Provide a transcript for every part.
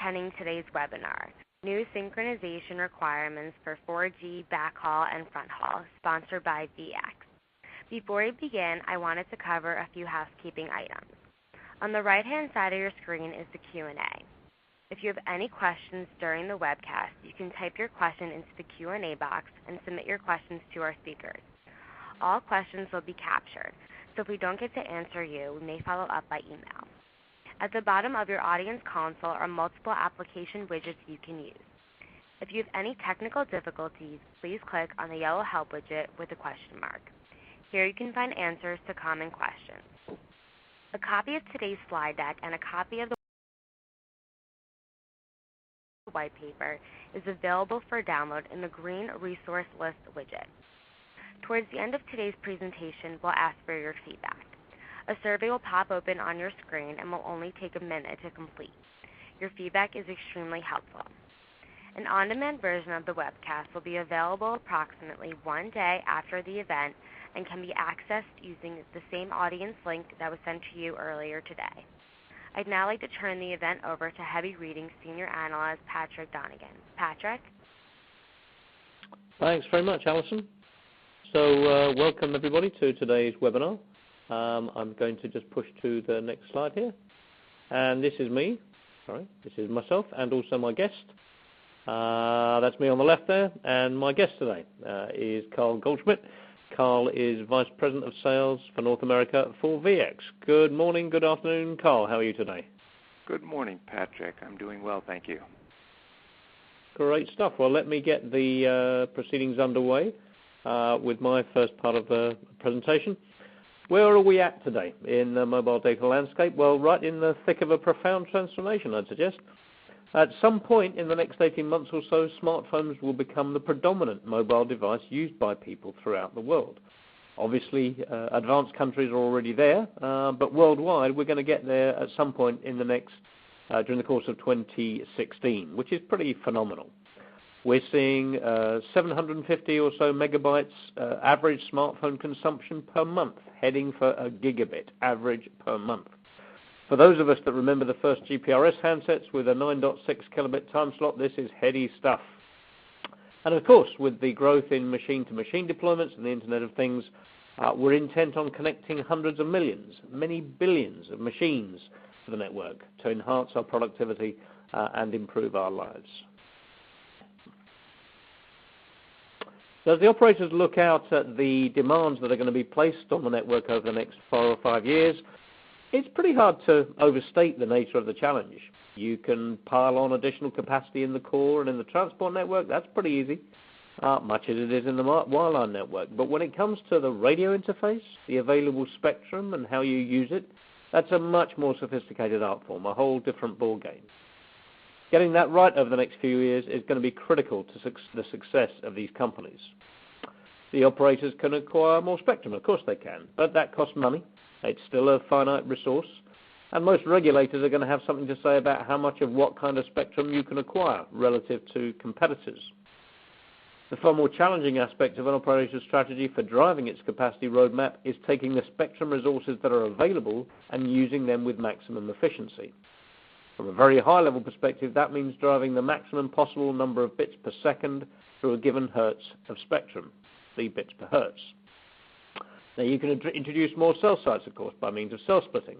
attending today's webinar, New Synchronization Requirements for 4G Backhaul and Fronthaul, sponsored by VX. Before we begin, I wanted to cover a few housekeeping items. On the right-hand side of your screen is the Q&A. If you have any questions during the webcast, you can type your question into the Q&A box and submit your questions to our speakers. All questions will be captured, so if we don't get to answer you, we may follow up by email. At the bottom of your audience console are multiple application widgets you can use. If you have any technical difficulties, please click on the yellow help widget with a question mark. Here you can find answers to common questions. A copy of today's slide deck and a copy of the white paper is available for download in the green resource list widget. Towards the end of today's presentation, we'll ask for your feedback. A survey will pop open on your screen and will only take a minute to complete. Your feedback is extremely helpful. An on-demand version of the webcast will be available approximately one day after the event and can be accessed using the same audience link that was sent to you earlier today. I'd now like to turn the event over to Heavy Reading Senior Analyst Patrick Donegan. Patrick? Thanks very much, Alison. So welcome everybody to today's webinar. I'm going to just push to the next slide here. And this is me. This is myself and also my guest. That's me on the left there. And my guest today is Carl Goldschmidt. Carl is Vice President of Sales for North America for VX. Good morning, good afternoon, Carl. How are you today? Good morning, Patrick. I'm doing well, thank you. Great stuff. Well, let me get the proceedings underway with my first part of the presentation. Where are we at today in the mobile data landscape? Well, right in the thick of a profound transformation, I'd suggest. At some point in the next 18 months or so, smartphones will become the predominant mobile device used by people throughout the world. Obviously, advanced countries are already there, but worldwide we're going to get there at some point in the next, during the course of 2016, which is pretty phenomenal. We're seeing 750 or so megabytes average smartphone consumption per month, heading for a gigabit average per month. For those of us that remember the first GPRS handsets with a 9.6 kilobit time slot, this is heady stuff. And of course, with the growth in machine-to-machine deployments and the Internet of Things, we're intent on connecting hundreds of millions, many billions of machines to the network to enhance our productivity and improve our lives. So as the operators look out at the demands that are going to be placed on the network over the next 4 or 5 years, it's pretty hard to overstate the nature of the challenge. You can pile on additional capacity in the core and in the transport network. That's pretty easy, much as it is in the wireline network. But when it comes to the radio interface, the available spectrum and how you use it, that's a much more sophisticated art form, a whole different ball game. Getting that right over the next few years is going to be critical to the success of these companies. The operators can acquire more spectrum, of course they can, but that costs money. It's still a finite resource, and most regulators are going to have something to say about how much of what kind of spectrum you can acquire relative to competitors. The far more challenging aspect of an operator's strategy for driving its capacity roadmap is taking the spectrum resources that are available and using them with maximum efficiency. From a very high-level perspective, that means driving the maximum possible number of bits per second through a given hertz of spectrum, the bits per hertz. Now, you can introduce more cell sites, of course, by means of cell splitting,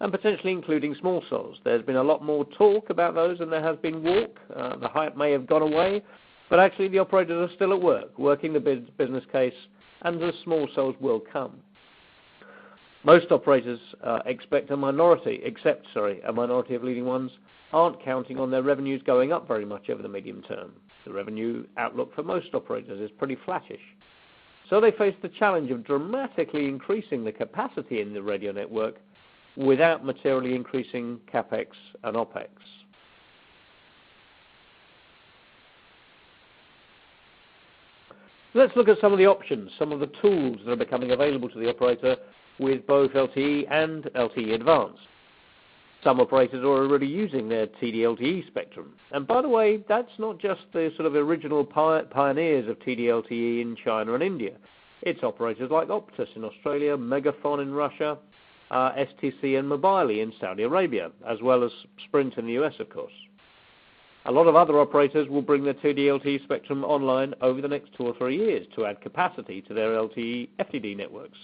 and potentially including small cells. There's been a lot more talk about those than there has been walk. The hype may have gone away, but actually the operators are still at work, working the business case, and the small cells will come. Most operators except a minority of leading ones, aren't counting on their revenues going up very much over the medium term. The revenue outlook for most operators is pretty flattish. So they face the challenge of dramatically increasing the capacity in the radio network without materially increasing CapEx and OpEx. Let's look at some of the options, some of the tools that are becoming available to the operator with both LTE and LTE-Advanced. Some operators are already using their TD-LTE spectrum. And by the way, that's not just the sort of original pioneers of TD-LTE in China and India. It's operators like Optus in Australia, Megafon in Russia, STC and Mobile in Saudi Arabia, as well as Sprint in the US, of course. A lot of other operators will bring their 2D LTE spectrum online over the next 2 or 3 years to add capacity to their LTE FDD networks.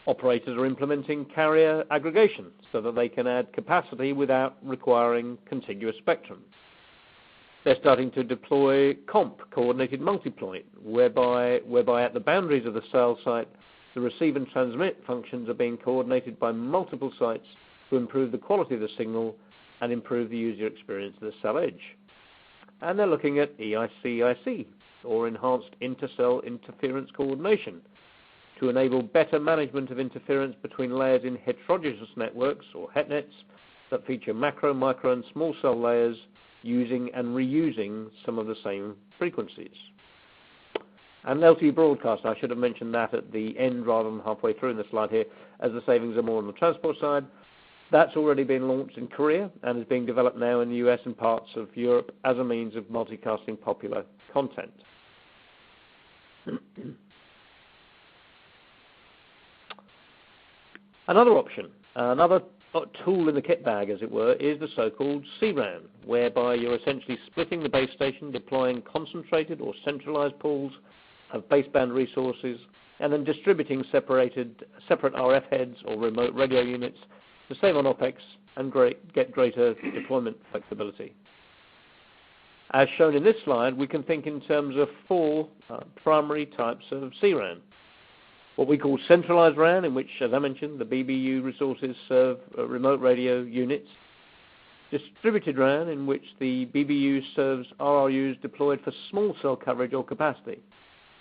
Operators are implementing carrier aggregation so that they can add capacity without requiring contiguous spectrum. They're starting to deploy COMP, coordinated multipoint, whereby at the boundaries of the cell site, the receive and transmit functions are being coordinated by multiple sites to improve the quality of the signal and improve the user experience at the cell edge. And they're looking at EIC-IC, or enhanced inter-cell interference coordination, to enable better management of interference between layers in heterogeneous networks, or HETNets, that feature macro, micro, and small cell layers using and reusing some of the same frequencies. And LTE broadcast, I should have mentioned that at the end rather than halfway through in the slide here, as the savings are more on the transport side. That's already been launched in Korea and is being developed now in the US and parts of Europe as a means of multicasting popular content. Another option, another tool in the kit bag, as it were, is the so-called C-RAN, whereby you're essentially splitting the base station, deploying concentrated or centralized pools of baseband resources, and then distributing separate RF heads or remote radio units to save on OPEX and get greater deployment flexibility. As shown in this slide, we can think in terms of 4 primary types of C-RAN. What we call centralized RAN, in which, as I mentioned, the BBU resources serve remote radio units. Distributed RAN, in which the BBU serves RRUs deployed for small cell coverage or capacity.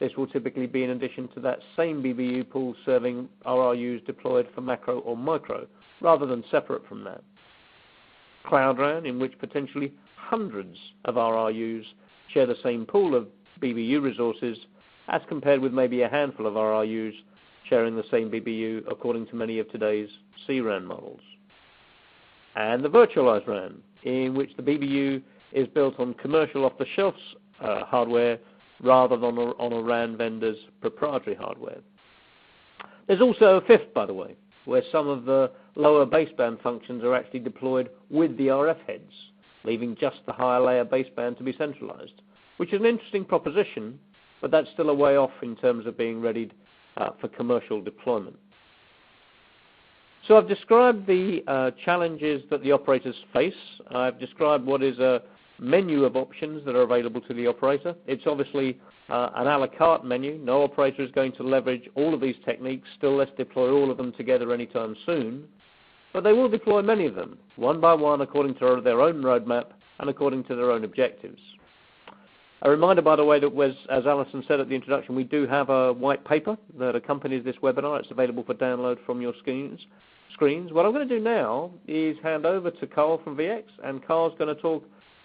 This will typically be in addition to that same BBU pool serving RRUs deployed for macro or micro, rather than separate from that. Cloud RAN, in which potentially hundreds of RRUs share the same pool of BBU resources, as compared with maybe a handful of RRUs sharing the same BBU, according to many of today's C-RAN models. And the virtualized RAN, in which the BBU is built on commercial off-the-shelf hardware rather than on a RAN vendor's proprietary hardware. There's also a fifth, by the way, where some of the lower baseband functions are actually deployed with the RF heads, leaving just the higher layer baseband to be centralized, which is an interesting proposition, but that's still a way off in terms of being readied for commercial deployment. So I've described the challenges that the operators face. I've described what is a menu of options that are available to the operator. It's obviously an a la carte menu. No operator is going to leverage all of these techniques, still less deploy all of them together anytime soon. But they will deploy many of them, one by one, according to their own roadmap and according to their own objectives. A reminder, by the way, that as Alison said at the introduction, we do have a white paper that accompanies this webinar. It's available for download from your screens. What I'm going to do now is hand over to Carl from VX, and Carl's going to talk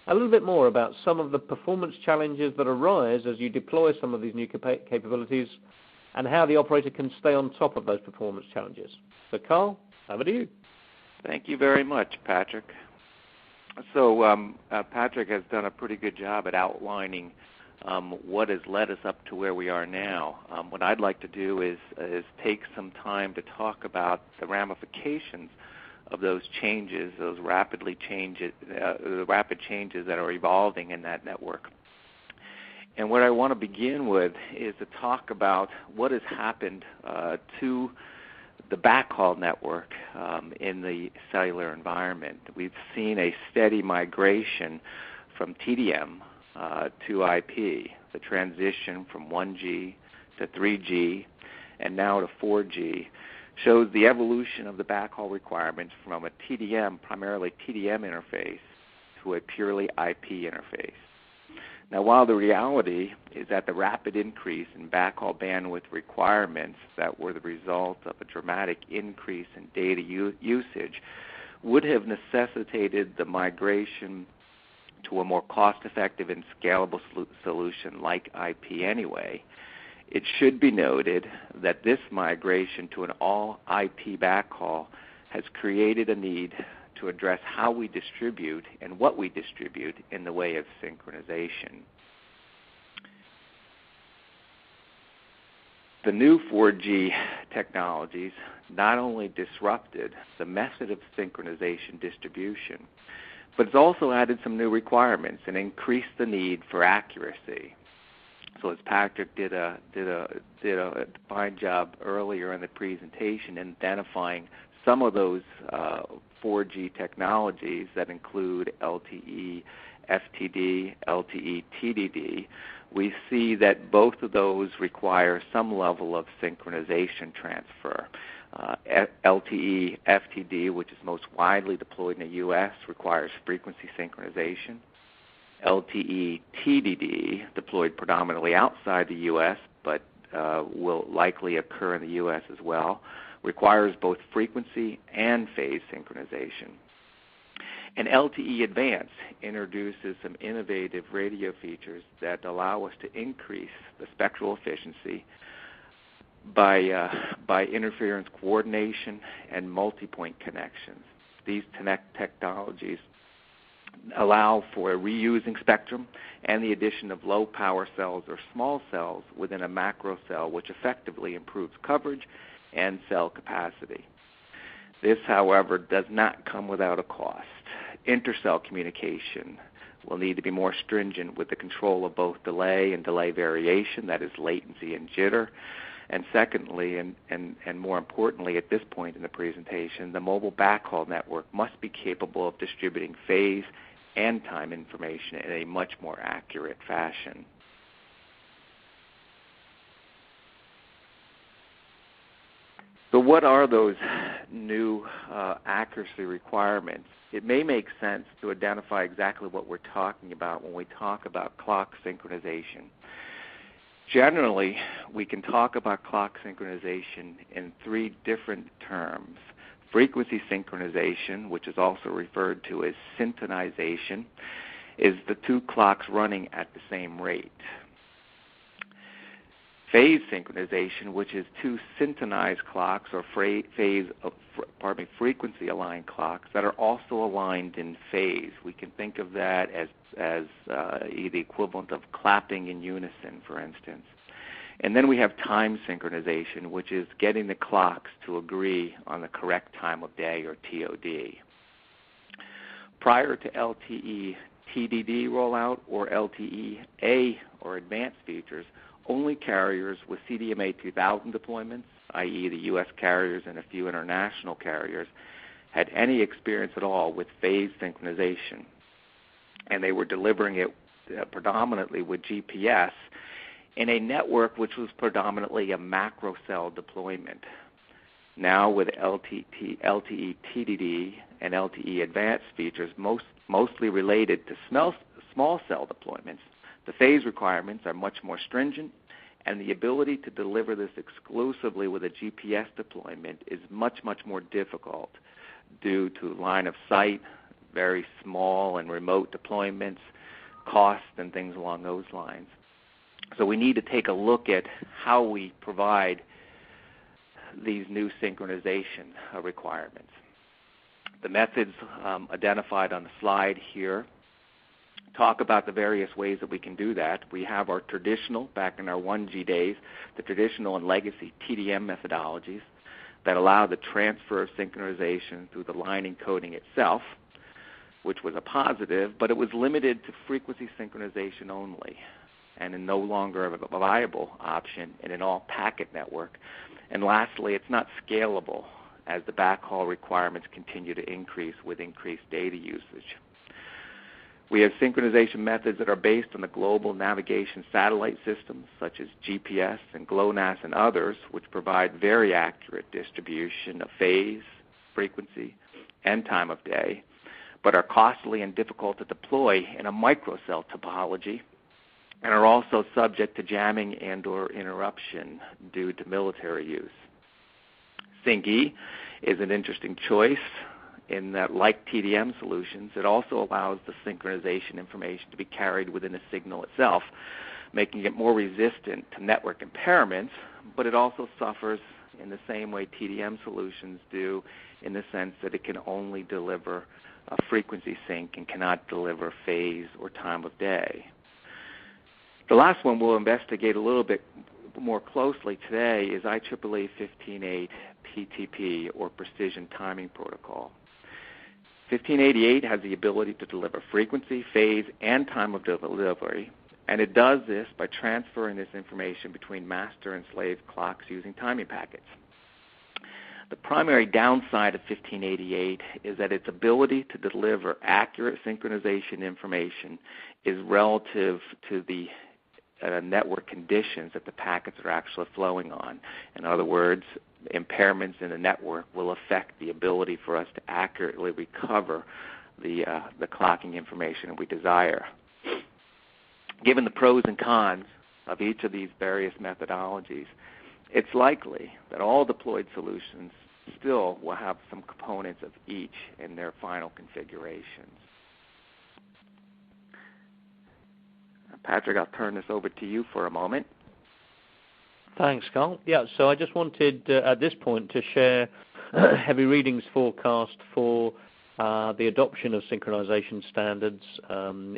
a little bit more about some of the performance challenges that arise as you deploy some of these new capabilities and how the operator can stay on top of those performance challenges. So Carl, over to you. Thank you very much, Patrick. So Patrick has done a pretty good job at outlining what has led us up to where we are now. What I'd like to do is take some time to talk about the ramifications of those changes, those rapid changes that are evolving in that network. And what I want to begin with is to talk about what has happened to the backhaul network in the cellular environment. We've seen a steady migration from TDM to IP, the transition from 1G to 3G and now to 4G shows the evolution of the backhaul requirements from a TDM, primarily TDM interface, to a purely IP interface. Now, while the reality is that the rapid increase in backhaul bandwidth requirements that were the result of a dramatic increase in data usage would have necessitated the migration to a more cost-effective and scalable solution like IP anyway, it should be noted that this migration to an all-IP backhaul has created a need to address how we distribute and what we distribute in the way of synchronization. The new 4G technologies not only disrupted the method of synchronization distribution, But it's also added some new requirements and increased the need for accuracy. So as Patrick did a fine job earlier in the presentation in identifying some of those 4G technologies that include LTE, FTD, LTE, TDD, we see that both of those require some level of synchronization transfer. LTE, FTD, which is most widely deployed in the U.S., requires frequency synchronization. LTE, TDD, deployed predominantly outside the U.S., but will likely occur in the U.S. as well, requires both frequency and phase synchronization. And LTE-Advanced introduces some innovative radio features that allow us to increase the spectral efficiency by interference coordination and multi-point connections. These technologies allow for reusing spectrum and the addition of low-power cells or small cells within a macro cell, which effectively improves coverage and cell capacity. This, however, does not come without a cost. Intercell communication will need to be more stringent with the control of both delay and delay variation, that is latency and jitter. And secondly, and more importantly at this point in the presentation, the mobile backhaul network must be capable of distributing phase and time information in a much more accurate fashion. So what are those new accuracy requirements? It may make sense to identify exactly what we're talking about when we talk about clock synchronization. Generally, we can talk about clock synchronization in three different terms. Frequency synchronization, which is also referred to as synchronization, is the two clocks running at the same rate. Phase synchronization, which is two synchronized clocks or frequency-aligned clocks that are also aligned in phase. We can think of that as the equivalent of clapping in unison, for instance. And then we have time synchronization, which is getting the clocks to agree on the correct time of day, or TOD. Prior to LTE TDD rollout or LTE-A or advanced features, only carriers with CDMA 2000 deployments, i.e. the U.S. carriers and a few international carriers, had any experience at all with phase synchronization. And they were delivering it predominantly with GPS in a network which was predominantly a macro cell deployment. Now with LTE TDD and LTE Advanced features mostly related to small cell deployments, the phase requirements are much more stringent, and the ability to deliver this exclusively with a GPS deployment is much, much more difficult due to line of sight, very small and remote deployments, cost, and things along those lines. So we need to take a look at how we provide these new synchronization requirements. The methods identified on the slide here talk about the various ways that we can do that. We have our traditional, back in our 1G days, the traditional and legacy TDM methodologies that allow the transfer of synchronization through the line encoding itself, which was a positive, but it was limited to frequency synchronization only and no longer a viable option in an all-packet network. And lastly, it's not scalable as the backhaul requirements continue to increase with increased data usage. We have synchronization methods that are based on the global navigation satellite systems, such as GPS and GLONASS and others, which provide very accurate distribution of phase, frequency, and time of day, but are costly and difficult to deploy in a microcell topology, and are also subject to jamming and or interruption due to military use. Sync-E is an interesting choice in that, like TDM solutions, it also allows the synchronization information to be carried within the signal itself, making it more resistant to network impairments, but it also suffers in the same way TDM solutions do, in the sense that it can only deliver a frequency sync and cannot deliver phase or time of day. The last one we'll investigate a little bit more closely today is IEEE 15.8 PTP, or Precision Timing Protocol. 1588 has the ability to deliver frequency, phase, and time of delivery, and it does this by transferring this information between master and slave clocks using timing packets. The primary downside of 1588 is that its ability to deliver accurate synchronization information is relative to the network conditions that the packets are actually flowing on. In other words, impairments in the network will affect the ability for us to accurately recover the clocking information we desire. Given the pros and cons of each of these various methodologies, it's likely that all deployed solutions still will have some components of each in their final configurations. Patrick, I'll turn this over to you for a moment. Thanks, Carl. Yeah, so I just wanted at this point to share heavy readings forecast for the adoption of synchronization standards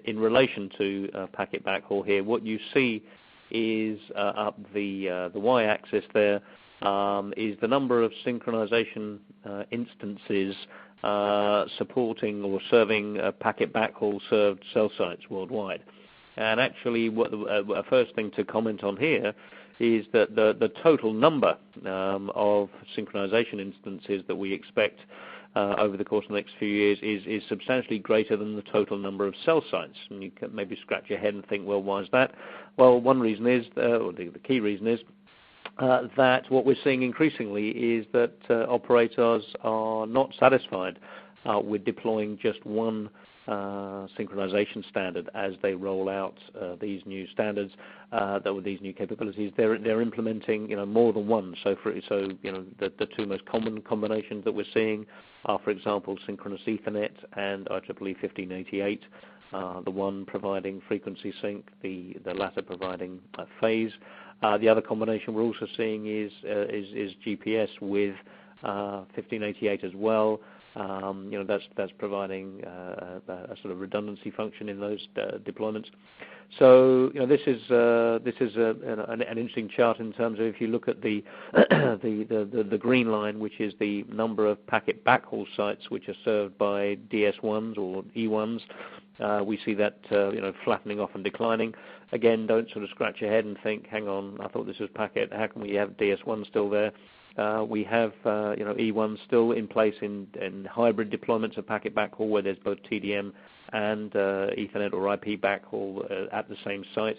in relation to packet backhaul here. What you see is up the y-axis there is the number of synchronization instances supporting or serving packet backhaul served cell sites worldwide. And actually, what the first thing to comment on here is that the total number of synchronization instances that we expect over the course of the next few years is substantially greater than the total number of cell sites. And you can maybe scratch your head and think, well, why is that? Well, one reason is, or the key reason is, that what we're seeing increasingly is that operators are not satisfied with deploying just one synchronization standard as they roll out these new standards, with these new capabilities. They're implementing more than one. So the two most common combinations that we're seeing are, for example, Synchronous Ethernet and IEEE 1588. The one providing frequency sync, the latter providing phase. The other combination we're also seeing is GPS with 1588 as well. That's providing a sort of redundancy function in those deployments. So this is an interesting chart in terms of if you look at the green line, which is the number of packet backhaul sites which are served by DS1s or E1s. We see that flattening off and declining. Again, don't sort of scratch your head and think, hang on, I thought this was packet. How can we have DS1 still there? We have E1 still in place in hybrid deployments of packet backhaul where there's both TDM and Ethernet or IP backhaul at the same site,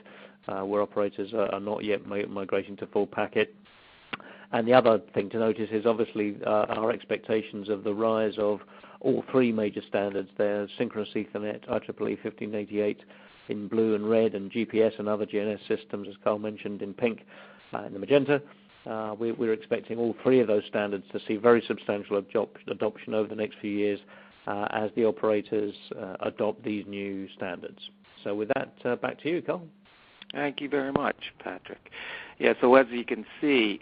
where operators are not yet migrating to full packet. And the other thing to notice is obviously our expectations of the rise of all three major standards there: Synchronous Ethernet, IEEE 1588 in blue and red, and GPS and other GNS systems, as Carl mentioned, in pink and the magenta. We're expecting all three of those standards to see very substantial adoption over the next few years as the operators adopt these new standards. So with that, back to you, Carl. Thank you very much, Patrick. Yeah, so as you can see,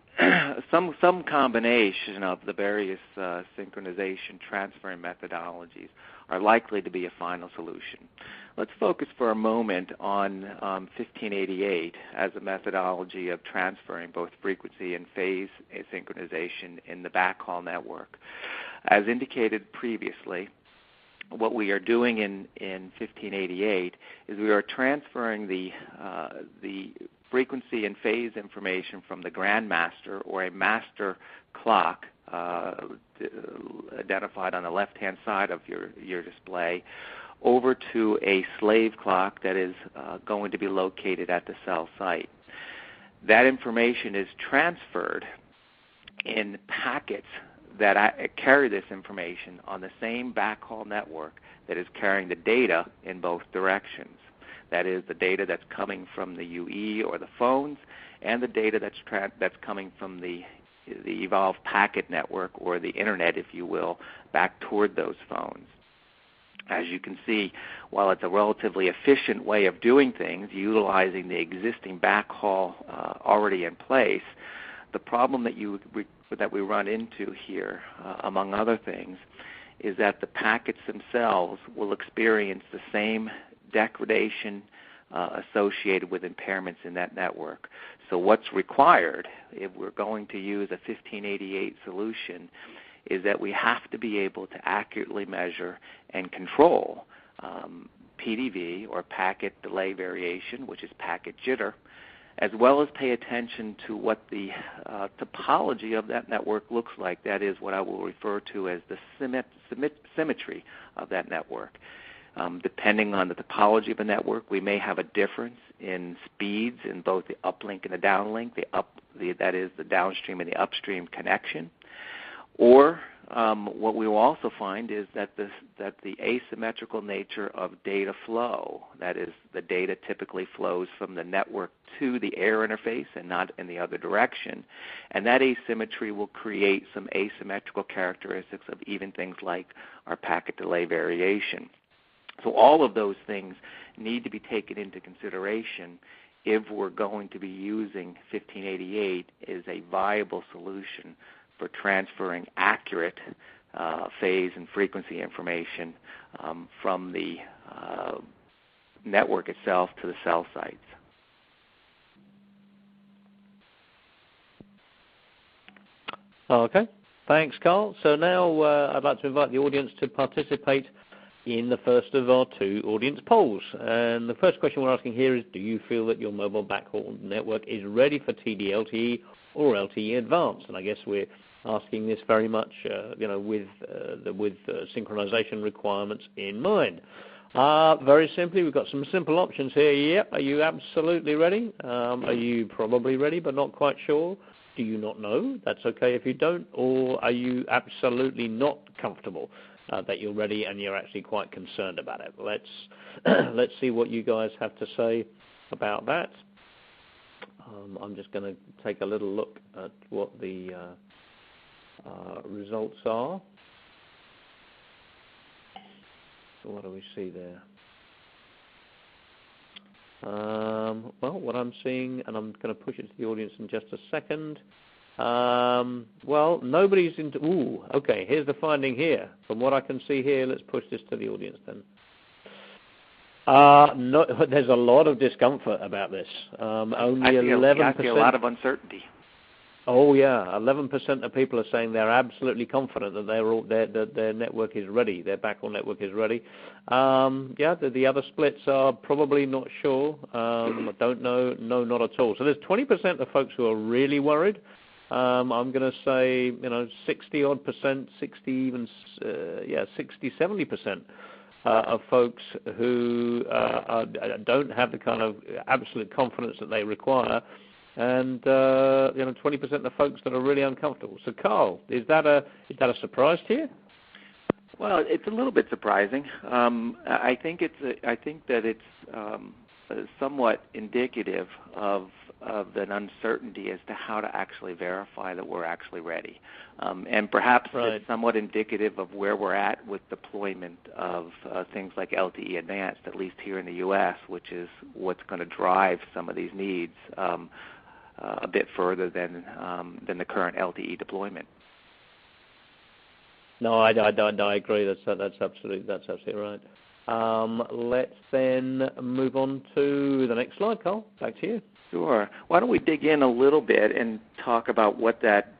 some combination of the various synchronization transferring methodologies are likely to be a final solution. Let's focus for a moment on 1588 as a methodology of transferring both frequency and phase synchronization in the backhaul network. As indicated previously, what we are doing in 1588 is we are transferring the frequency and phase information from the grandmaster or a master clock identified on the left-hand side of your display over to a slave clock that is going to be located at the cell site. That information is transferred in packets that carry this information on the same backhaul network that is carrying the data in both directions. That is the data that's coming from the UE or the phones, and the data that's coming from the evolved packet network or the internet, if you will, back toward those phones. As you can see, while it's a relatively efficient way of doing things, utilizing the existing backhaul already in place, the problem that we run into here, among other things, is that the packets themselves will experience the same degradation associated with impairments in that network. So what's required, if we're going to use a 1588 solution, is that we have to be able to accurately measure and control PDV, or packet delay variation, which is packet jitter, as well as pay attention to what the topology of that network looks like. That is what I will refer to as the symmetry of that network. Depending on the topology of a network, we may have a difference in speeds in both the uplink and the downlink, that is the downstream and the upstream connection. Or what we will also find is that the asymmetrical nature of data flow, that is, the data typically flows from the network to the air interface and not in the other direction, and that asymmetry will create some asymmetrical characteristics of even things like our packet delay variation. So all of those things need to be taken into consideration if we're going to be using 1588 as a viable solution for transferring accurate phase and frequency information from the network itself to the cell sites. Okay, thanks, Carl. So now I'd like to invite the audience to participate in the first of our two audience polls. And the first question we're asking here is, do you feel that your mobile backhaul network is ready for TD-LTE or LTE-Advanced? And I guess we're asking this very much with synchronization requirements in mind. Very simply, we've got some simple options here. Yep, are you absolutely ready? Are you probably ready but not quite sure? Do you not know? That's okay if you don't. Or are you absolutely not comfortable that you're ready and you're actually quite concerned about it? Let's see what you guys have to say about that. I'm just going to take a little look at what the results are. So what do we see there? Well, what I'm seeing, and I'm going to push it to the audience in just a second. Well, nobody's into. Ooh, okay. Here's the finding here. From what I can see here, let's push this to the audience then. No, there's a lot of discomfort about this. Only 11%. I see a lot of uncertainty. Oh yeah, 11% of people are saying they're absolutely confident that their network is ready, their backhaul network is ready. The other splits are probably not sure. Don't know, no, not at all. So there's 20% of folks who are really worried. I'm going to say 60 odd percent, 60, 70% of folks who don't have the kind of absolute confidence that they require. And 20% of the folks that are really uncomfortable. So, Carl, is that a surprise to you? Well, it's a little bit surprising. I think that it's somewhat indicative of an uncertainty as to how to actually verify that we're actually ready, and perhaps it's somewhat indicative of where we're at with deployment of things like LTE-Advanced, at least here in the U.S., which is what's going to drive some of these needs a bit further than the current LTE deployment. No, I agree. That's absolutely right. Let's then move on to the next slide, Carl. Back to you. Sure. Why don't we dig in a little bit and talk about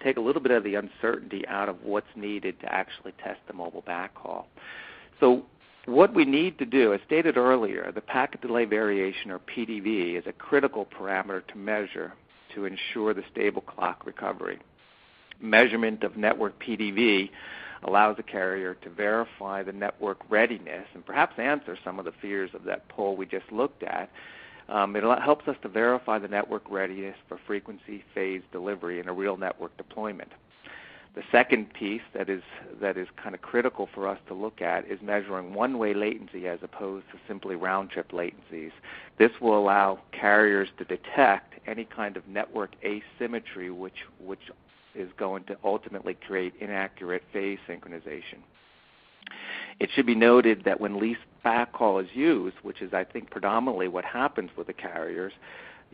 take a little bit of the uncertainty out of what's needed to actually test the mobile backhaul. So what we need to do, as stated earlier, the packet delay variation, or PDV, is a critical parameter to measure to ensure the stable clock recovery. Measurement of network PDV allows the carrier to verify the network readiness and perhaps answer some of the fears of that poll we just looked at. It helps us to verify the network readiness for frequency phase delivery in a real network deployment. The second piece that is kind of critical for us to look at is measuring one-way latency as opposed to simply round-trip latencies. This will allow carriers to detect any kind of network asymmetry which is going to ultimately create inaccurate phase synchronization. It should be noted that when leased backhaul is used, which is I think predominantly what happens with the carriers,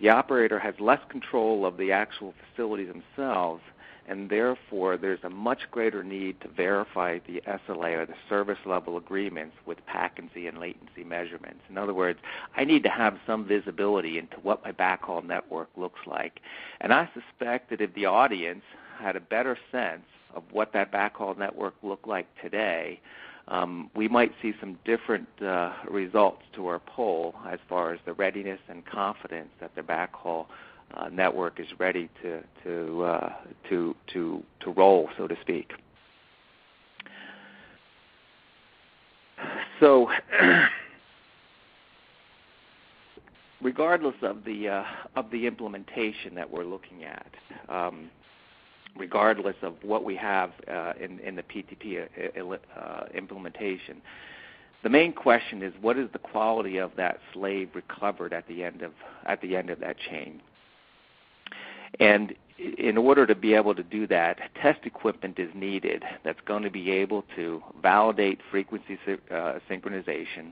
the operator has less control of the actual facilities themselves, and therefore there's a much greater need to verify the SLA, or the service level agreements, with patency and latency measurements. In other words, I need to have some visibility into what my backhaul network looks like. And I suspect that if the audience had a better sense what that backhaul network looked like today, we might see some different results to our poll as far as the readiness and confidence that the backhaul network is ready to roll, so to speak. So, regardless of the implementation that we're looking at, regardless of what we have in the PTP implementation, the main question is, what is the quality of that slave recovered at the end of that chain? And in order to be able to do that, test equipment is needed that's going to be able to validate frequency synchronization,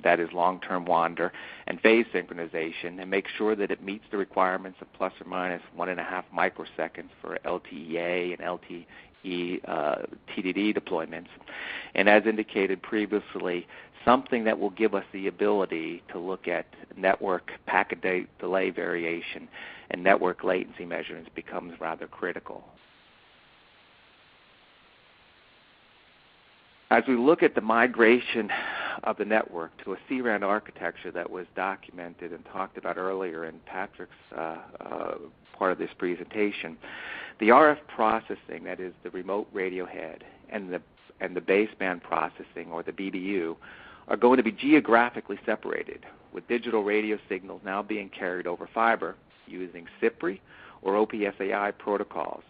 that is long-term wander, and phase synchronization, and make sure that it meets the requirements of plus or minus 1.5 microseconds for LTE-A and LTE TDD deployments. And as indicated previously, something that will give us the ability to look at network packet delay variation and network latency measurements becomes rather critical. As we look at the migration of the network to a CRAN architecture that was documented and talked about earlier in Patrick's part of this presentation, the RF processing, that is the remote radio head, and the baseband processing, or the BBU, are going to be geographically separated, with digital radio signals now being carried over fiber using CPRI or OBSAI protocols.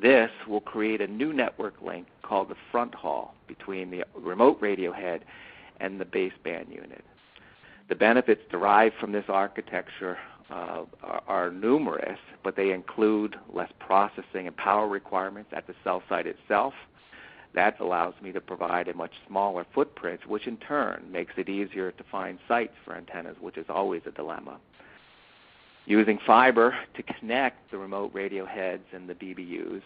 This will create a new network link called the Fronthaul between the remote radio head and the baseband unit. The benefits derived from this architecture are numerous, but they include less processing and power requirements at the cell site itself. That allows me to provide a much smaller footprint, which in turn makes it easier to find sites for antennas, which is always a dilemma. Using fiber to connect the remote radio heads and the BBUs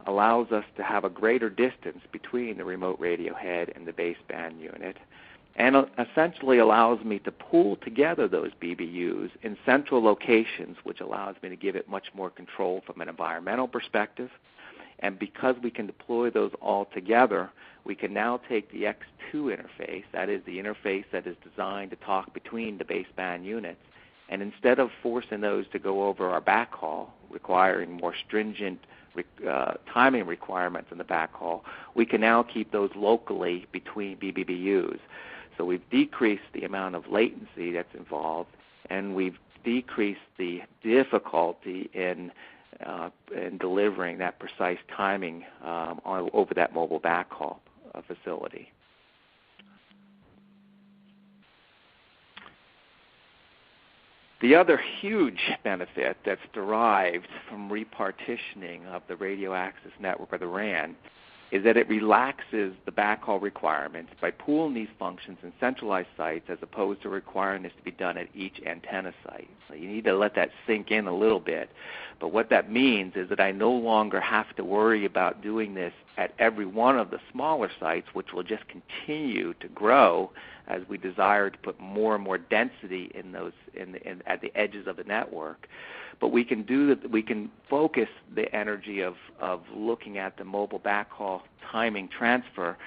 allows us to have a greater distance between the remote radio head and the baseband unit, and essentially allows me to pool together those BBUs in central locations, which allows me to give it much more control from an environmental perspective. And because we can deploy those all together, we can now take the X2 interface, that is the interface that is designed to talk between the baseband units, and instead of forcing those to go over our backhaul, requiring more stringent timing requirements in the backhaul, we can now keep those locally between BBUs. So we've decreased the amount of latency that's involved, and we've decreased the difficulty in delivering that precise timing over that mobile backhaul facility. The other huge benefit that's derived from repartitioning of the radio access network, or the RAN, is that it relaxes the backhaul requirements by pooling these functions in centralized sites as opposed to requiring this to be done at each antenna site. So you need to let that sink in a little bit. But what that means is that I no longer have to worry about doing this at every one of the smaller sites, which will just continue to grow as we desire to put more and more density in those at the edges of the network. But we can do that. We can focus the energy of looking at the mobile backhaul timing transfer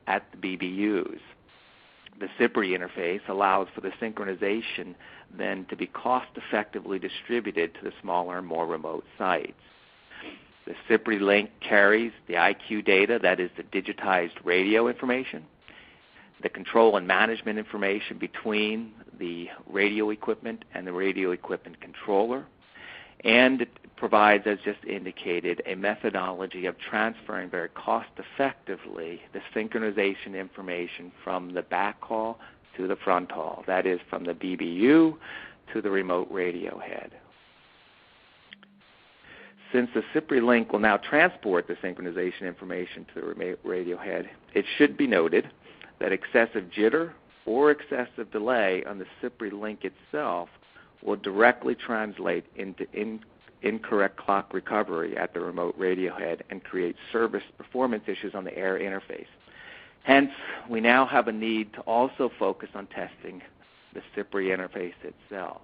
at the BBUs. The CPRI interface allows for the synchronization then to be cost-effectively distributed to the smaller and more remote sites. The CPRI link carries the IQ data, that is the digitized radio information, the control and management information between the radio equipment and the radio equipment controller, and it provides, as just indicated, a methodology of transferring very cost-effectively the synchronization information from the backhaul to the fronthaul, that is, from the BBU to the remote radio head. Since the CPRI link will now transport the synchronization information to the remote radio head, it should be noted that excessive jitter or excessive delay on the CPRI link itself will directly translate into incorrect clock recovery at the remote radio head and create service performance issues on the air interface. Hence, we now have a need to also focus on testing the CPRI interface itself.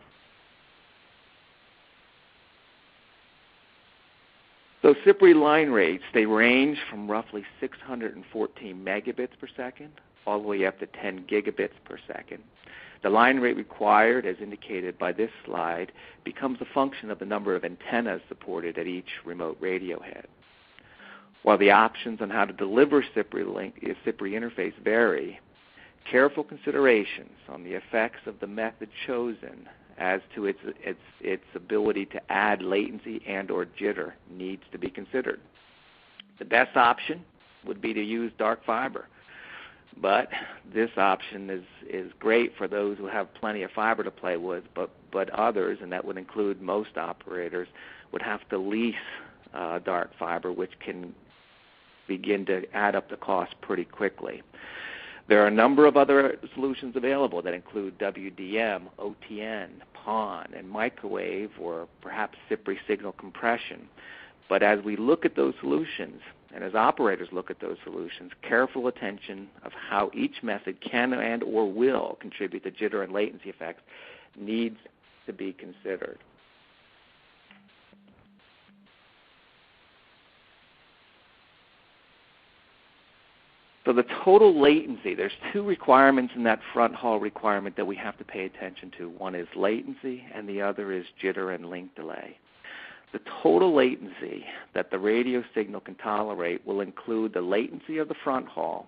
So CPRI line rates, they range from roughly 614 megabits per second all the way up to 10 gigabits per second. The line rate required, as indicated by this slide, becomes a function of the number of antennas supported at each remote radio head. While the options on how to deliver CPRI interface vary, careful considerations on the effects of the method chosen as to its ability to add latency and or jitter needs to be considered. The best option would be to use dark fiber, but this option is great for those who have plenty of fiber to play with, but others, and that would include most operators, would have to lease dark fiber, which can begin to add up the cost pretty quickly. There are a number of other solutions available that include WDM, OTN, PON, and microwave, or perhaps CPRI signal compression. But as we look at those solutions, and as operators look at those solutions, careful attention of how each method can and or will contribute to jitter and latency effects needs to be considered. So the total latency, there's two requirements in that Fronthaul requirement that we have to pay attention to. One is latency and the other is jitter and link delay. The total latency that the radio signal can tolerate will include the latency of the Fronthaul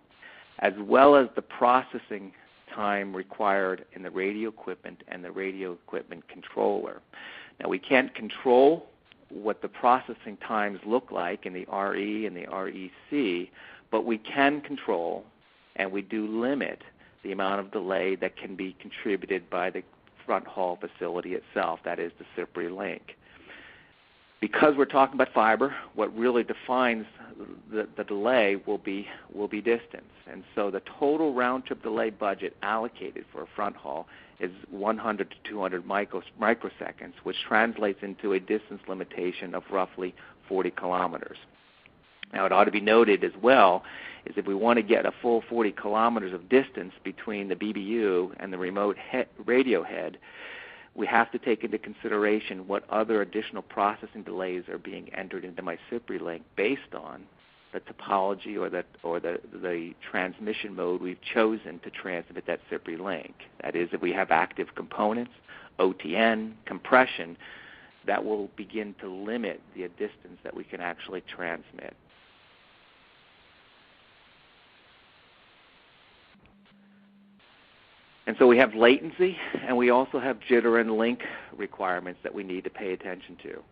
as well as the processing time required in the radio equipment and the radio equipment controller. Now, we can't control what the processing times look like in the RE and the REC, but we can control, and we do limit, the amount of delay that can be contributed by the Fronthaul facility itself, that is the CPRI link. Because we're talking about fiber, what really defines the delay will be distance. And so the total round-trip delay budget allocated for a Fronthaul is 100 to 200 microseconds, which translates into a distance limitation of roughly 40 kilometers. Now, it ought to be noted as well is if we want to get a full 40 kilometers of distance between the BBU and the remote radio head, we have to take into consideration what other additional processing delays are being entered into my CPRI link based on the topology or the transmission mode we've chosen to transmit that CPRI link. That is, if we have active components, OTN, compression, that will begin to limit the distance that we can actually transmit. And so we have latency, and we also have jitter and link requirements that we need to pay attention to.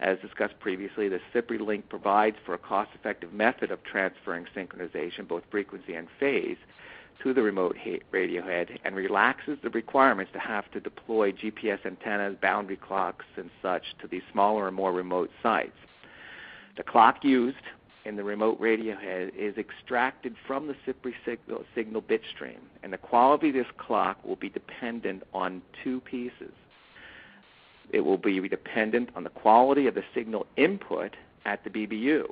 As discussed previously, the CPRI link provides for a cost-effective method of transferring synchronization, both frequency and phase, to the remote radio head and relaxes the requirements to have to deploy GPS antennas, boundary clocks, and such to these smaller and more remote sites. The clock used in the remote radio head is extracted from the CPRI signal bit stream, and the quality of this clock will be dependent on two pieces. It will be dependent on the quality of the signal input at the BBU.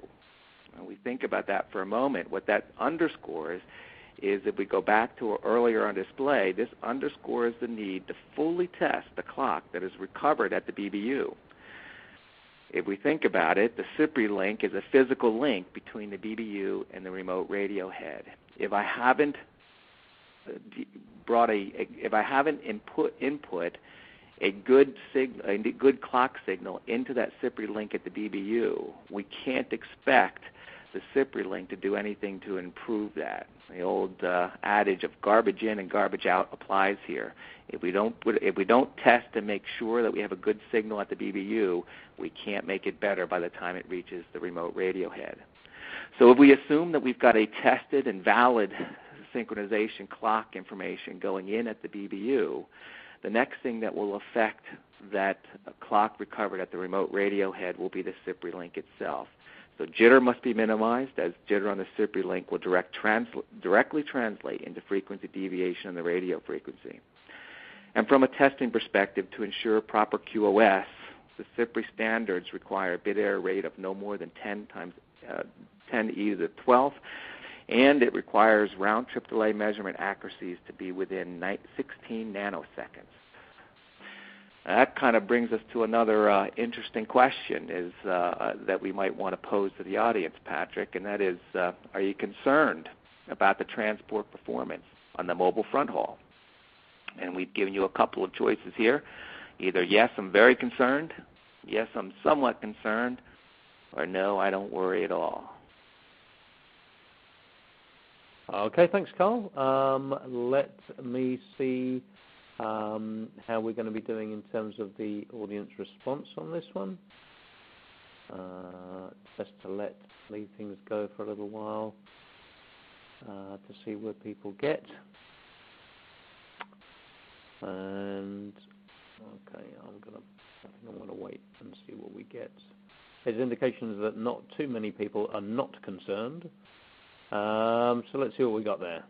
When we think about that for a moment, what that underscores is, if we go back to earlier on display, this underscores the need to fully test the clock that is recovered at the BBU. If we think about it, the CPRI link is a physical link between the BBU and the remote radio head. If I haven't input a good clock signal into that CPRI link at the BBU, we can't expect the CPRI link to do anything to improve that. The old adage of garbage in and garbage out applies here. If we don't test and make sure that we have a good signal at the BBU, we can't make it better by the time it reaches the remote radio head. So if we assume that we've got a tested and valid synchronization clock information going in at the BBU, the next thing that will affect that clock recovered at the remote radio head will be the CPRI link itself. So jitter must be minimized, as jitter on the CPRI link will directly translate into frequency deviation on the radio frequency. And from a testing perspective, to ensure proper QoS, the CPRI standards require a bit error rate of no more than 10 e to the 12th, and it requires round-trip delay measurement accuracies to be within 16 nanoseconds. That kind of brings us to another interesting question is that we might want to pose to the audience, Patrick, and that is, are you concerned about the transport performance on the mobile front haul? And we've given you a couple of choices here. Either yes, I'm very concerned, yes, I'm somewhat concerned, or no, I don't worry at all. Okay, thanks, Carl. Let me see how we're going to be doing in terms of the audience response on this one. Just to leave things go for a little while to see where people get. And okay, I think I'm going to wait and see what we get. There's indications that not too many people are not concerned. So let's see what we got there.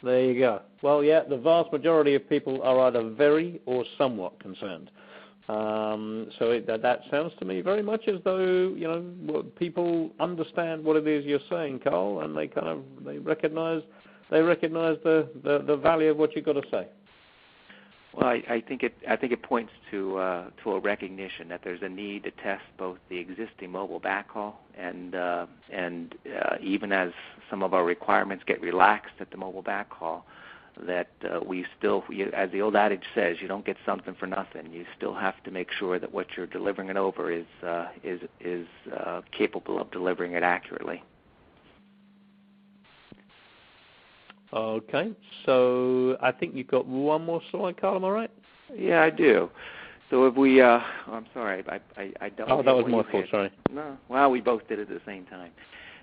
There you go. Well, yeah, the vast majority of people are either very or somewhat concerned. That sounds to me very much as though people understand what it is you're saying, Carl, and they recognize the value of what you've got to say. Well, I think it points to a recognition that there's a need to test both the existing mobile backhaul and even as some of our requirements get relaxed at the mobile backhaul, that we still, as the old adage says, you don't get something for nothing. You still have to make sure that what you're delivering it over is capable of delivering it accurately. Okay, so I think you've got one more slide, Carl, am I right? Yeah, I do. So if we, I'm sorry, I don't. Oh, that was my fault, sorry. No, well, we both did it at the same time.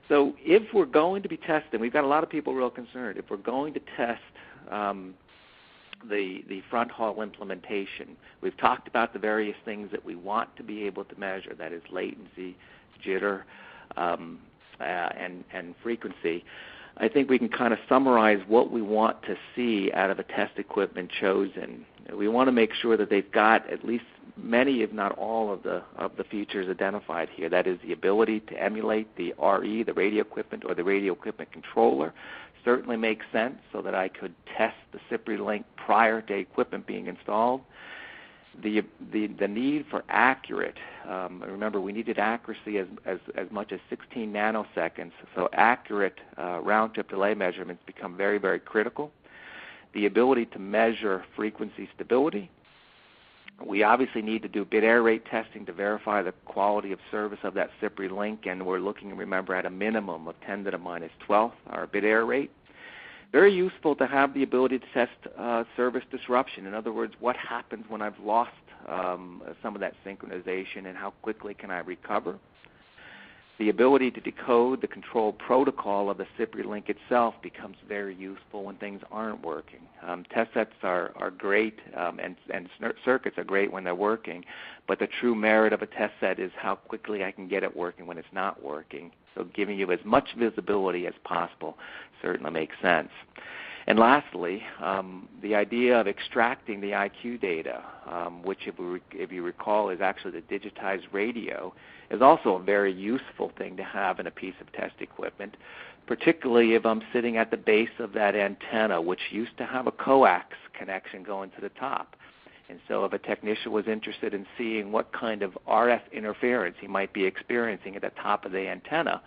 So if we're going to be testing, we've got a lot of people real concerned, if we're going to test the front haul implementation, we've talked about the various things that we want to be able to measure, that is latency, jitter, and frequency. I think we can kind of summarize what we want to see out of a test equipment chosen. We want to make sure that they've got at least many, if not all, of the features identified here. That is the ability to emulate the RE, the radio equipment, or the radio equipment controller. Certainly makes sense so that I could test the CPRI link prior to equipment being installed. The need for accurate, remember we needed accuracy as much as 16 nanoseconds, so accurate round-trip delay measurements become very, very critical. The ability to measure frequency stability. We obviously need to do bit error rate testing to verify the quality of service of that CPRI link, and we're looking, remember, at a minimum of 10 to the minus 12th, our bit error rate. Very useful to have the ability to test service disruption. In other words, what happens when I've lost some of that synchronization and how quickly can I recover? The ability to decode the control protocol of the CPRI link itself becomes very useful when things aren't working. Test sets are great and circuits are great when they're working, but the true merit of a test set is how quickly I can get it working when it's not working. So giving you as much visibility as possible certainly makes sense. And lastly, the idea of extracting the IQ data, which if you recall is actually the digitized radio, is also a very useful thing to have in a piece of test equipment, particularly if I'm sitting at the base of that antenna, which used to have a coax connection going to the top. And so if a technician was interested in seeing what kind of RF interference he might be experiencing at the top of the antenna,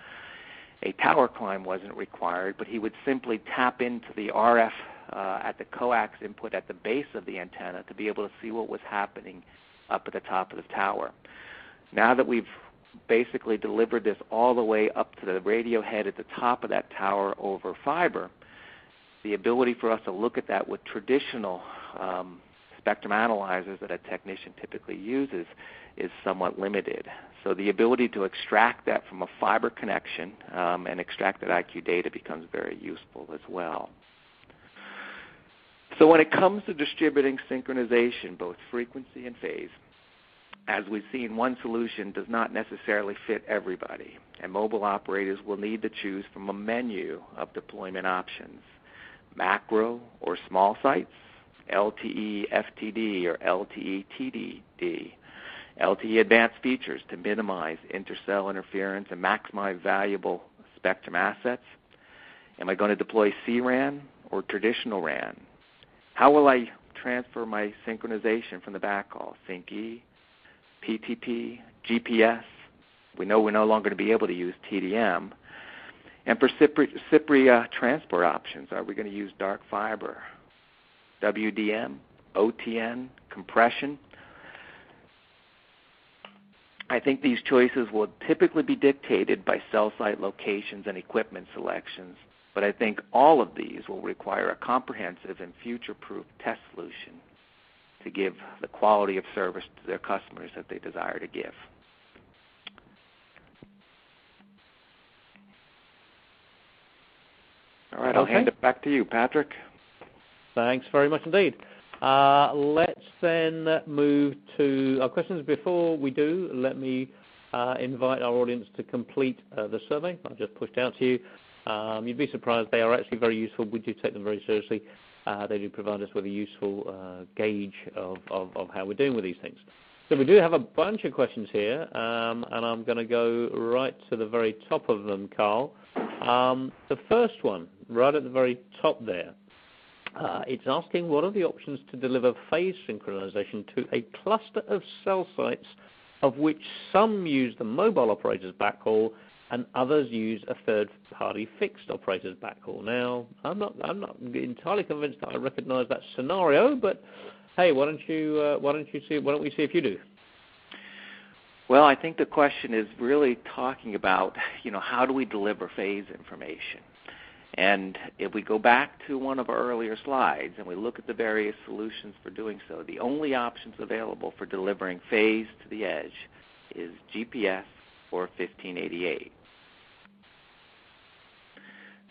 a tower climb wasn't required, but he would simply tap into the RF at the coax input at the base of the antenna to be able to see what was happening up at the top of the tower. Now that we've basically delivered this all the way up to the radio head at the top of that tower over fiber, the ability for us to look at that with traditional spectrum analyzers that a technician typically uses is somewhat limited. So the ability to extract that from a fiber connection and extract that IQ data becomes very useful as well. So when it comes to distributing synchronization, both frequency and phase, as we've seen, one solution does not necessarily fit everybody, and mobile operators will need to choose from a menu of deployment options: macro or small sites, LTE FTD or LTE TDD, LTE-Advanced features to minimize intercell interference and maximize valuable spectrum assets. Am I going to deploy CRAN or traditional RAN? How will I transfer my synchronization from the backhaul, Sync-E, PTP, GPS. We know we're no longer going to be able to use TDM. And for CPRI transport options, are we going to use dark fiber, WDM, OTN, compression? I think these choices will typically be dictated by cell site locations and equipment selections, but I think all of these will require a comprehensive and future-proof test solution to give the quality of service to their customers that they desire to give. All right, I'll hand it back to you, Patrick. Thanks very much indeed. Let's then move to our questions. Before we do, let me invite our audience to complete the survey I've just pushed out to you. You'd be surprised, they are actually very useful. We do take them very seriously. They do provide us with a useful gauge of how we're doing with these things. So we do have a bunch of questions here, and I'm going to go right to the very top of them, Carl. The first one, right at the very top there, it's asking what are the options to deliver phase synchronization to a cluster of cell sites of which some use the mobile operator's backhaul and others use a third-party fixed operator's backhaul. Now, I'm not entirely convinced that I recognize that scenario, but hey, why don't we see if you do? Well, I think the question is really talking about, how do we deliver phase information? And if we go back to one of our earlier slides and we look at the various solutions for doing so, the only options available for delivering phase to the edge is GPS or 1588.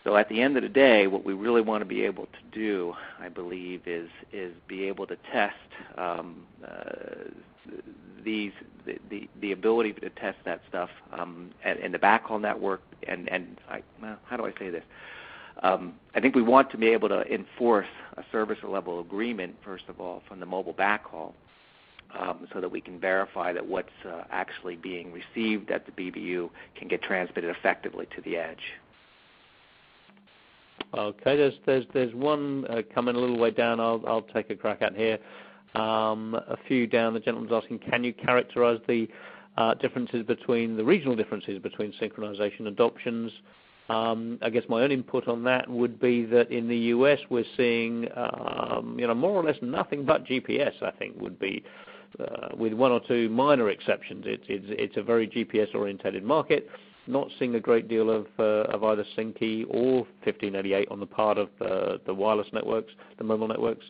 So at the end of the day, what we really want to be able to do, I believe, is be able to test the ability to test that stuff in the backhaul network. How do I say this? I think we want to be able to enforce a service level agreement, first of all, from the mobile backhaul, so that we can verify that what's actually being received at the BBU can get transmitted effectively to the edge. Okay, there's one coming a little way down. I'll take a crack at here. A few down, the gentleman's asking, can you characterize the regional differences between synchronization adoptions? I guess my own input on that would be that in the US we're seeing, more or less nothing but GPS. I think would be, with one or two minor exceptions. It's a very GPS-oriented market. Not seeing a great deal of either Sync-E or 1588 on the part of the wireless networks, the mobile networks.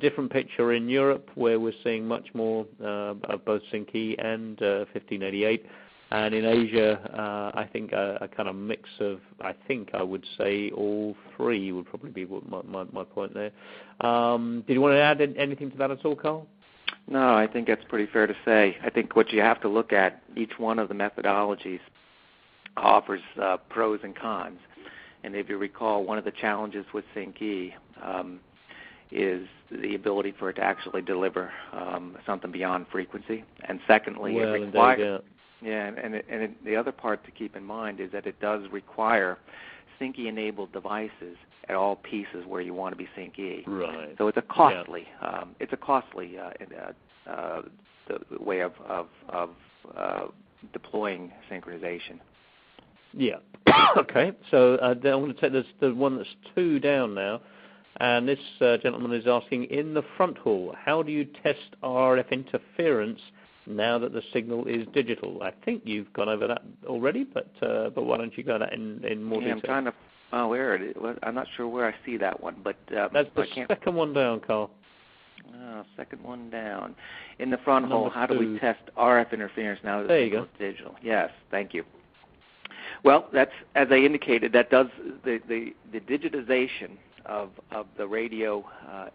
Different picture in Europe, where we're seeing much more of both Sync-E and 1588. And in Asia, I think a kind of mix of, I would say all three would probably be my point there. Did you want to add anything to that at all, Carl? No, I think that's pretty fair to say. I think what you have to look at, each one of the methodologies offers pros and cons. And if you recall, one of the challenges with Sync-E is the ability for it to actually deliver something beyond frequency. And secondly, it requires... and the other part to keep in mind is that it does require Sync-E-enabled devices at all pieces where you want to be Sync-E. Right. So it's a costly, way of deploying synchronization. Yeah. Okay. So I want to take the one that's two down now, and this gentleman is asking, in the Fronthaul, how do you test RF interference now that the signal is digital? I think you've gone over that already, but why don't you go that in more detail? I'm trying to. Oh, where it is? I'm not sure where I see that one, but that's the second one down, Carl. Second one down. In the Fronthaul, how do we test RF interference now that the signal is digital? Yes, thank you. Well, that's, as I indicated, that does the digitization of the radio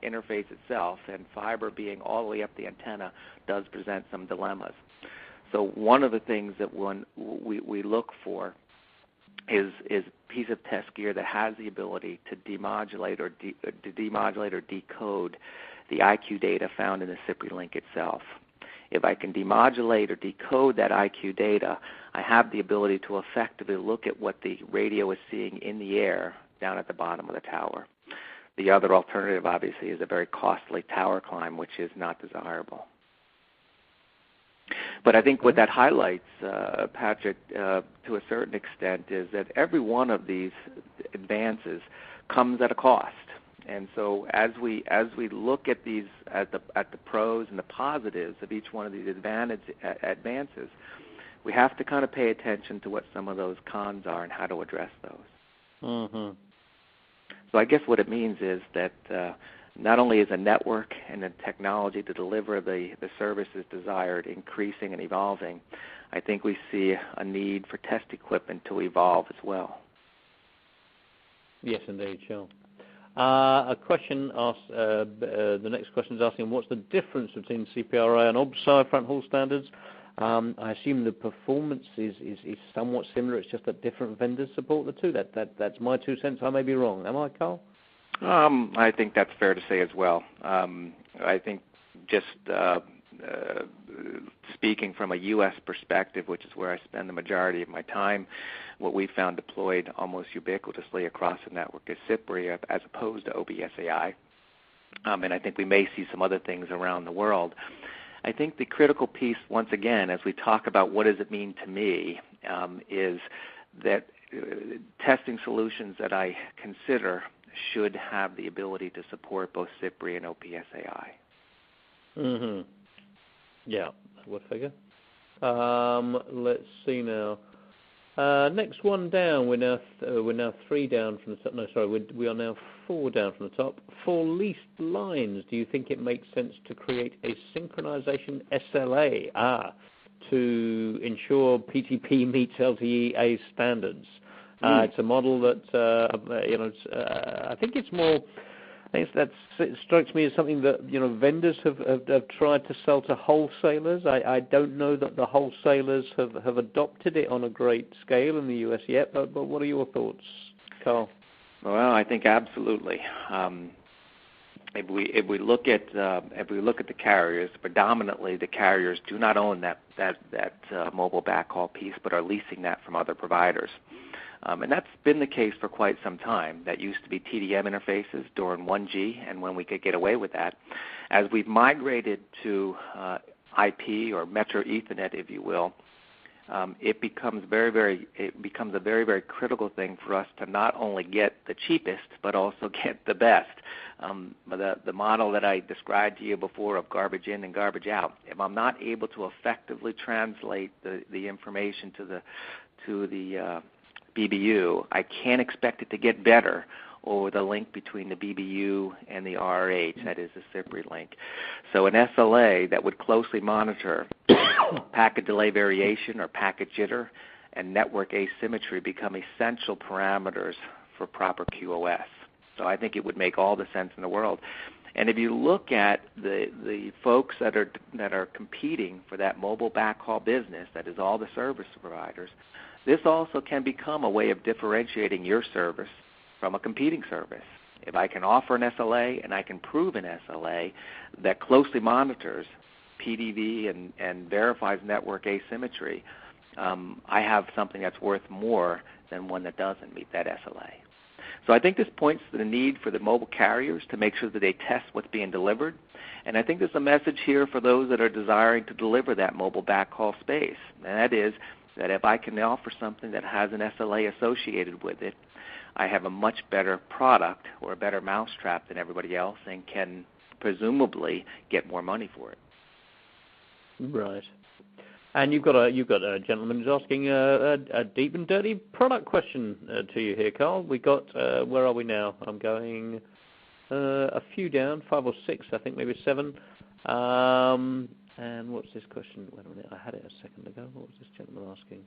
interface itself, and fiber being all the way up the antenna does present some dilemmas. So one of the things that we look for is a piece of test gear that has the ability to demodulate or decode the IQ data found in the CPRI link itself. If I can demodulate or decode that IQ data, I have the ability to effectively look at what the radio is seeing in the air down at the bottom of the tower. The other alternative, obviously, is a very costly tower climb, which is not desirable. But I think what that highlights, Patrick, to a certain extent, is that every one of these advances comes at a cost. And so as we look at these at the pros and the positives of each one of these advances, we have to kind of pay attention to what some of those cons are and how to address those. Mm-hmm. So I guess what it means is that not only is a network and the technology to deliver the services desired increasing and evolving, I think we see a need for test equipment to evolve as well. Yes, indeed, sure. A question asked, the next question is asking, what's the difference between CPRI and OBSAI Fronthaul standards? I assume the performance is somewhat similar. It's just that different vendors support the two. That's my 2 cents. I may be wrong. Am I, Carl? I think that's fair to say as well. I think just speaking from a U.S. perspective, which is where I spend the majority of my time, what we found deployed almost ubiquitously across the network is CPRI as opposed to OBSAI. And I think we may see some other things around the world. I think the critical piece, once again, as we talk about what does it mean to me, is that testing solutions that I consider should have the ability to support both CPRI and OBSAI. Mm-hmm. Yeah, that would figure. Let's see now. Next one down. We're now 3 down from the top. No, sorry, we are now 4 down from the top. For leased lines, do you think it makes sense to create a synchronization SLA to ensure PTP meets LTE-A standards? It's a model that I think it's more. I think it strikes me as something that vendors have tried to sell to wholesalers. I don't know that the wholesalers have adopted it on a great scale in the U.S. yet. But what are your thoughts, Carl? Well, I think absolutely. If we look at the carriers, predominantly the carriers do not own that mobile backhaul piece, but are leasing that from other providers. And that's been the case for quite some time. That used to be TDM interfaces during 1G, and when we could get away with that. As we've migrated to IP or Metro Ethernet, if you will, it becomes a very, very critical thing for us to not only get the cheapest, but also get the best. The model that I described to you before of garbage in and garbage out, if I'm not able to effectively translate the information to the BBU, I can't expect it to get better over the link between the BBU and the RRH, that is the CPRI link. So an SLA that would closely monitor packet delay variation or packet jitter and network asymmetry become essential parameters for proper QoS. So I think it would make all the sense in the world. And if you look at the folks that are competing for that mobile backhaul business, that is all the service providers, this also can become a way of differentiating your service from a competing service. If I can offer an SLA and I can prove an SLA that closely monitors PDV and verifies network asymmetry, I have something that's worth more than one that doesn't meet that SLA. So I think this points to the need for the mobile carriers to make sure that they test what's being delivered. And I think there's a message here for those that are desiring to deliver that mobile backhaul space. And that is that if I can offer something that has an SLA associated with it, I have a much better product or a better mousetrap than everybody else and can presumably get more money for it. Right. And you've got a gentleman who's asking a deep and dirty product question to you here, Carl. We got where are we now? I'm going a few down, 5 or 6, I think maybe 7. And what's this question? Wait a minute, I had it a second ago. What was this gentleman asking?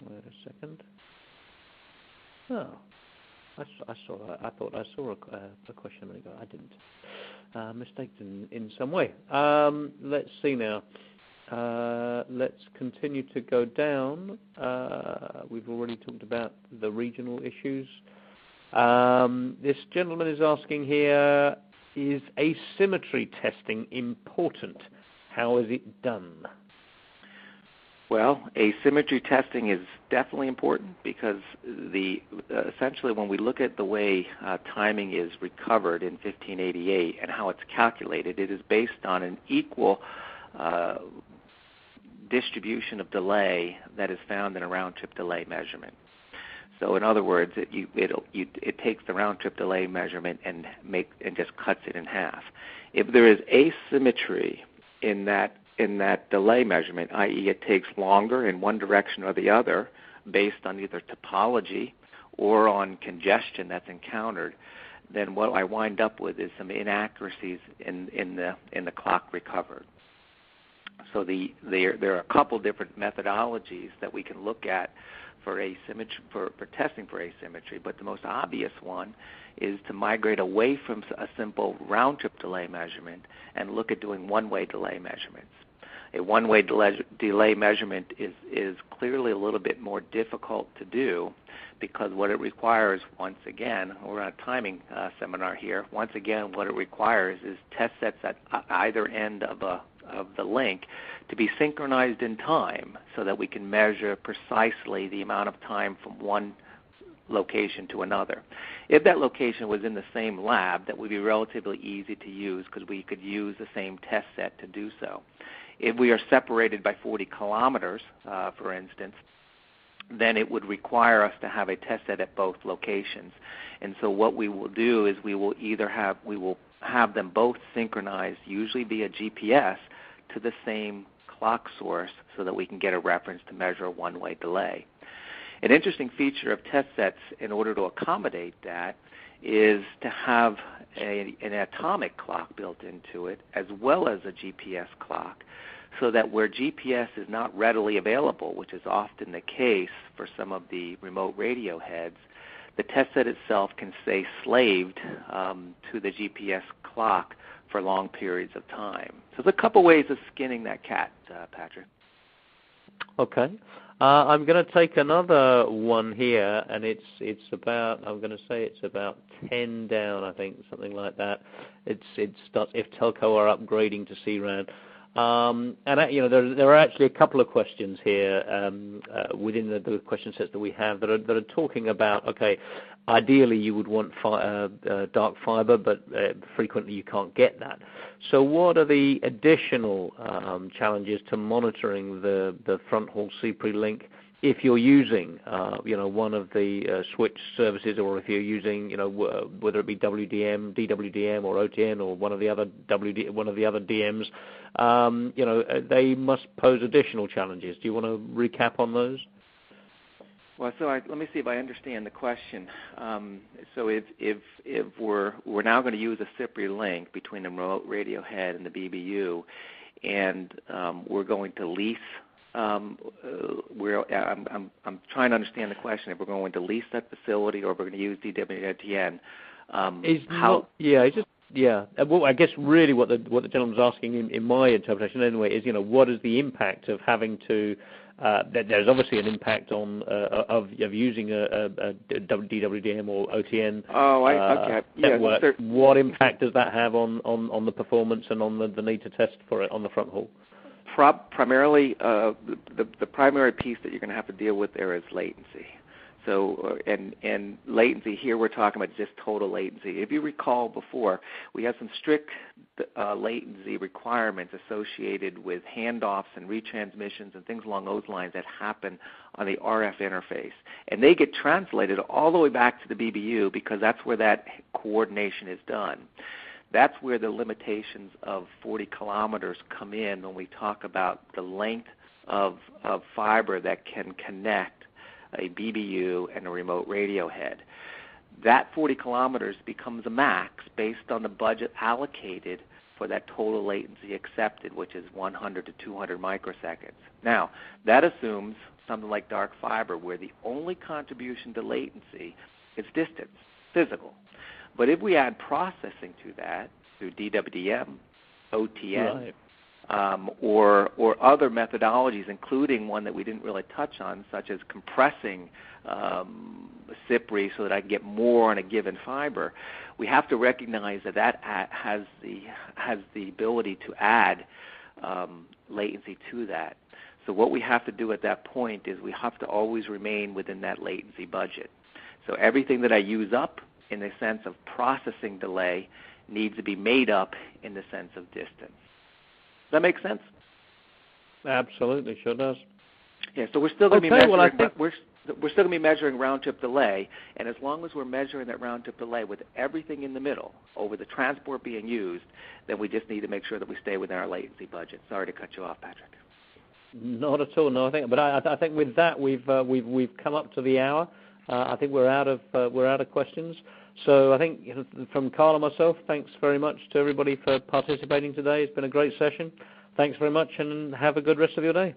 Wait a second. Oh, I thought I saw a question a minute ago. I didn't. Mistaken in some way. Let's see now. Let's continue to go down. We've already talked about the regional issues. This gentleman is asking here, is asymmetry testing important? How is it done? Well, asymmetry testing is definitely important because essentially when we look at the way timing is recovered in 1588 and how it's calculated, it is based on an equal distribution of delay that is found in a round-trip delay measurement. So in other words, it takes the round-trip delay measurement and just cuts it in half. If there is asymmetry in that delay measurement, i.e. it takes longer in one direction or the other based on either topology or on congestion that's encountered, then what I wind up with is some inaccuracies in the clock recovered. So there are a couple different methodologies that we can look at for asymmetry, for testing for asymmetry, but the most obvious one is to migrate away from a simple round-trip delay measurement and look at doing one-way delay measurements. A one-way delay measurement is clearly a little bit more difficult to do because what it requires, once again, we're on a timing seminar here, once again what it requires is test sets at either end of the link to be synchronized in time so that we can measure precisely the amount of time from one location to another. If that location was in the same lab, that would be relatively easy to use because we could use the same test set to do so. If we are separated by 40 kilometers, for instance, then it would require us to have a test set at both locations. And so what we will do is we will have them both synchronized, usually via GPS, to the same clock source so that we can get a reference to measure a one-way delay. An interesting feature of test sets in order to accommodate that is to have an atomic clock built into it as well as a GPS clock so that where GPS is not readily available, which is often the case for some of the remote radio heads, the test set itself can stay slaved to the GPS clock for long periods of time. So there's a couple ways of skinning that cat, Patrick. Okay. I'm going to take another one here, and it's about, I'm going to say it's about 10 down, I think, something like that. It starts if telco are upgrading to CRAN. And there are actually a couple of questions here within the question sets that we have that are talking about, okay, ideally you would want dark fiber, but frequently you can't get that. So what are the additional challenges to monitoring the Fronthaul CPRI link if you're using one of the switch services, or if you're using whether it be WDM, DWDM, or OTN, or one of the other DMs? They must pose additional challenges. Do you want to recap on those? Well, so let me see if I understand the question. So if we're now going to use a CPRI link between the remote radio head and the BBU, and we're going to lease. I'm trying to understand the question. If we're going to lease that facility, or if we're going to use DWDM, Well, I guess really what the gentleman's asking, in my interpretation anyway, is what is the impact of having to? There's obviously an impact on of using a DWDM or OTN network. Yeah, what impact does that have on the performance and on the need to test for it on the Fronthaul? Primarily, the primary piece that you're going to have to deal with there is latency. So, and latency here, we're talking about just total latency. If you recall before, we have some strict latency requirements associated with handoffs and retransmissions and things along those lines that happen on the RF interface. And they get translated all the way back to the BBU because that's where that coordination is done. That's where the limitations of 40 kilometers come in when we talk about the length of fiber that can connect a BBU and a remote radio head. That 40 kilometers becomes a max based on the budget allocated for that total latency accepted, which is 100 to 200 microseconds. Now, that assumes something like dark fiber, where the only contribution to latency is distance, physical. But if we add processing to that through DWDM, OTN, or other methodologies, including one that we didn't really touch on, such as compressing CPRI so that I can get more on a given fiber, we have to recognize that has the ability to add latency to that. So what we have to do at that point is we have to always remain within that latency budget. So everything that I use up in the sense of processing delay needs to be made up in the sense of distance. Does that make sense? Absolutely, sure does. Yeah, so we're still going to be Okay, measuring. well, I think we're still going to be measuring round-trip delay, and as long as we're measuring that round-trip delay with everything in the middle over the transport being used, then we just need to make sure that we stay within our latency budget. Sorry to cut you off, Patrick. Not at all. No, I think with that we've come up to the hour. I think we're out of questions. So I think from Carl and myself, thanks very much to everybody for participating today. It's been a great session. Thanks very much, and have a good rest of your day.